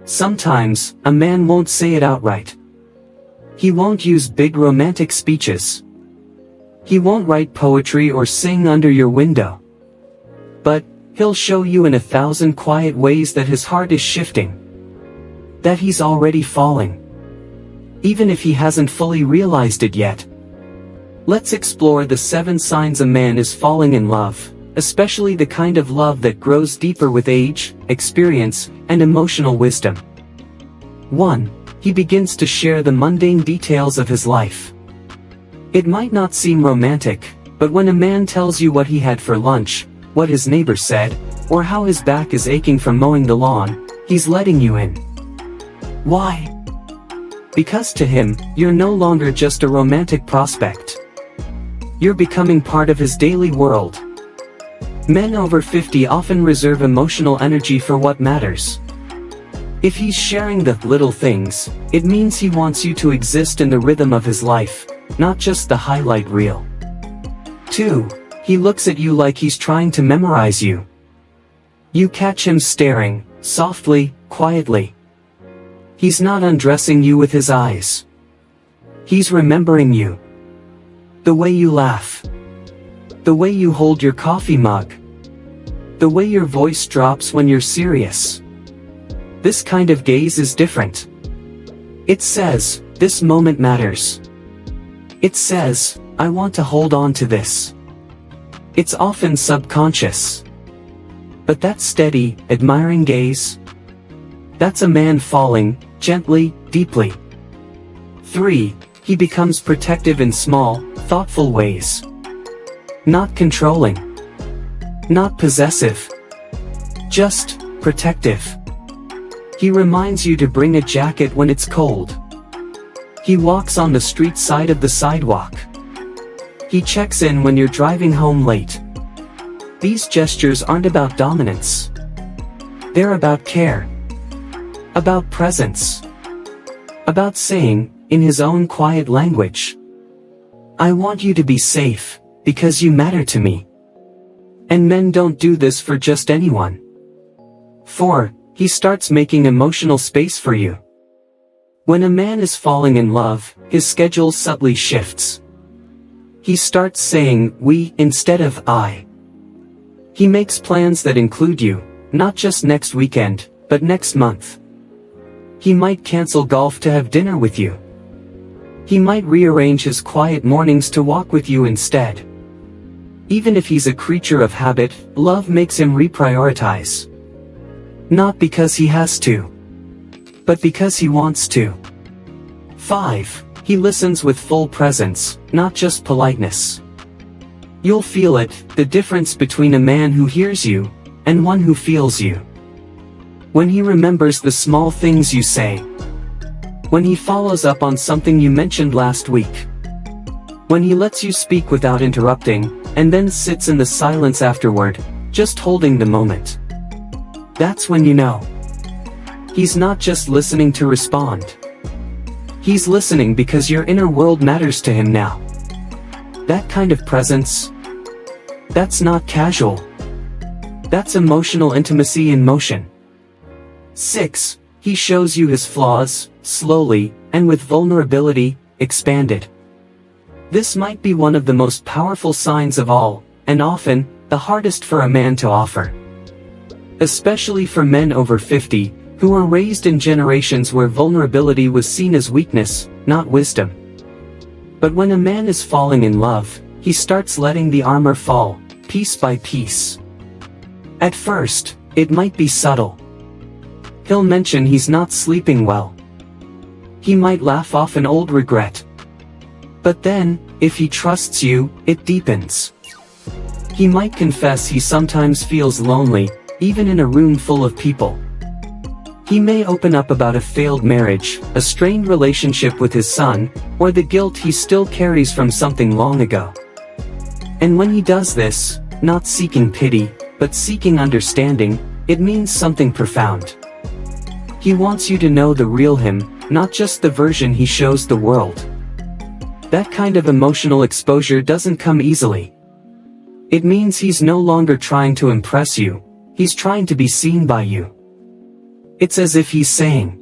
Sometimes, a man won't say it outright. He won't use big romantic speeches. He won't write poetry or sing under your window. But, he'll show you in 1,000 quiet ways that his heart is shifting. That he's already falling. Even if he hasn't fully realized it yet. Let's explore the 7 signs a man is falling in love, especially the kind of love that grows deeper with age, experience, and emotional wisdom. 1. He begins to share the mundane details of his life. It might not seem romantic, but when a man tells you what he had for lunch, what his neighbor said, or how his back is aching from mowing the lawn, he's letting you in. Why? Because to him, you're no longer just a romantic prospect. You're becoming part of his daily world. Men over 50 often reserve emotional energy for what matters. If he's sharing the little things, it means he wants you to exist in the rhythm of his life, not just the highlight reel. 2. He looks at you like he's trying to memorize you. You catch him staring, softly, quietly. He's not undressing you with his eyes. He's remembering you. The way you laugh. The way you hold your coffee mug. The way your voice drops when you're serious. This kind of gaze is different. It says, this moment matters. It says, I want to hold on to this. It's often subconscious. But that steady, admiring gaze, that's a man falling, gently, deeply. 3. He becomes protective in small, thoughtful ways. Not controlling. Not possessive. Just, protective. He reminds you to bring a jacket when it's cold. He walks on the street side of the sidewalk. He checks in when you're driving home late. These gestures aren't about dominance. They're about care. About presence. About saying, in his own quiet language, I want you to be safe, because you matter to me. And men don't do this for just anyone. 4. He starts making emotional space for you. When a man is falling in love, his schedule subtly shifts. He starts saying we instead of I. He makes plans that include you, not just next weekend, but next month. He might cancel golf to have dinner with you. He might rearrange his quiet mornings to walk with you instead. Even if he's a creature of habit, love makes him reprioritize. Not because he has to, but because he wants to. 5. He listens with full presence, not just politeness. You'll feel it, the difference between a man who hears you, and one who feels you. When he remembers the small things you say. When he follows up on something you mentioned last week. When he lets you speak without interrupting, and then sits in the silence afterward, just holding the moment. That's when you know. He's not just listening to respond. He's listening because your inner world matters to him now. That kind of presence, that's not casual. That's emotional intimacy in motion. 6. He shows you his flaws, slowly, and with vulnerability, expanded. This might be one of the most powerful signs of all, and often, the hardest for a man to offer. Especially for men over 50, who were raised in generations where vulnerability was seen as weakness, not wisdom. But when a man is falling in love, he starts letting the armor fall, piece by piece. At first, it might be subtle. He'll mention he's not sleeping well. He might laugh off an old regret. But then, if he trusts you, it deepens. He might confess he sometimes feels lonely, even in a room full of people. He may open up about a failed marriage, a strained relationship with his son, or the guilt he still carries from something long ago. And when he does this, not seeking pity, but seeking understanding, it means something profound. He wants you to know the real him, not just the version he shows the world. That kind of emotional exposure doesn't come easily. It means he's no longer trying to impress you, he's trying to be seen by you. It's as if he's saying,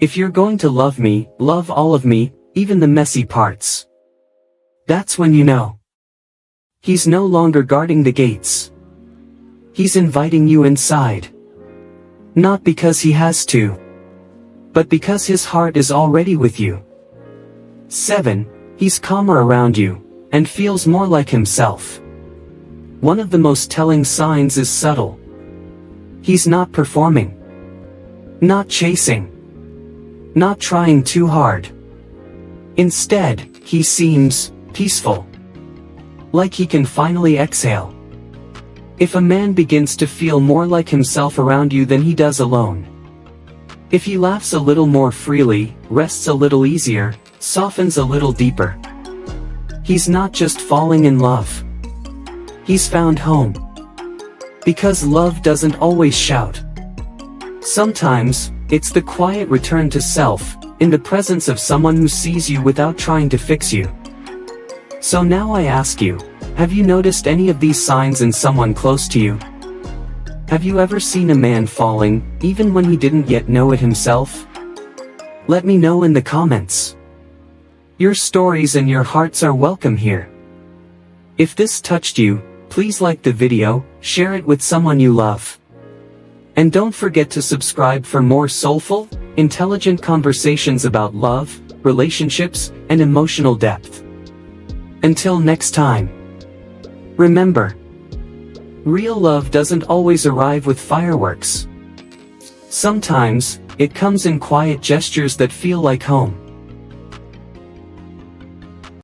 if you're going to love me, love all of me, even the messy parts. That's when you know. He's no longer guarding the gates. He's inviting you inside. Not because he has to, but because his heart is already with you. 7. He's calmer around you, and feels more like himself. One of the most telling signs is subtle. He's not performing. Not chasing. Not trying too hard. Instead, he seems peaceful. Like he can finally exhale. If a man begins to feel more like himself around you than he does alone. If he laughs a little more freely, rests a little easier, softens a little deeper. He's not just falling in love. He's found home. Because love doesn't always shout. Sometimes, it's the quiet return to self, in the presence of someone who sees you without trying to fix you. So now I ask you, have you noticed any of these signs in someone close to you? Have you ever seen a man falling, even when he didn't yet know it himself? Let me know in the comments. Your stories and your hearts are welcome here. If this touched you, please like the video, share it with someone you love. And don't forget to subscribe for more soulful, intelligent conversations about love, relationships, and emotional depth. Until next time. Remember, real love doesn't always arrive with fireworks. Sometimes, it comes in quiet gestures that feel like home.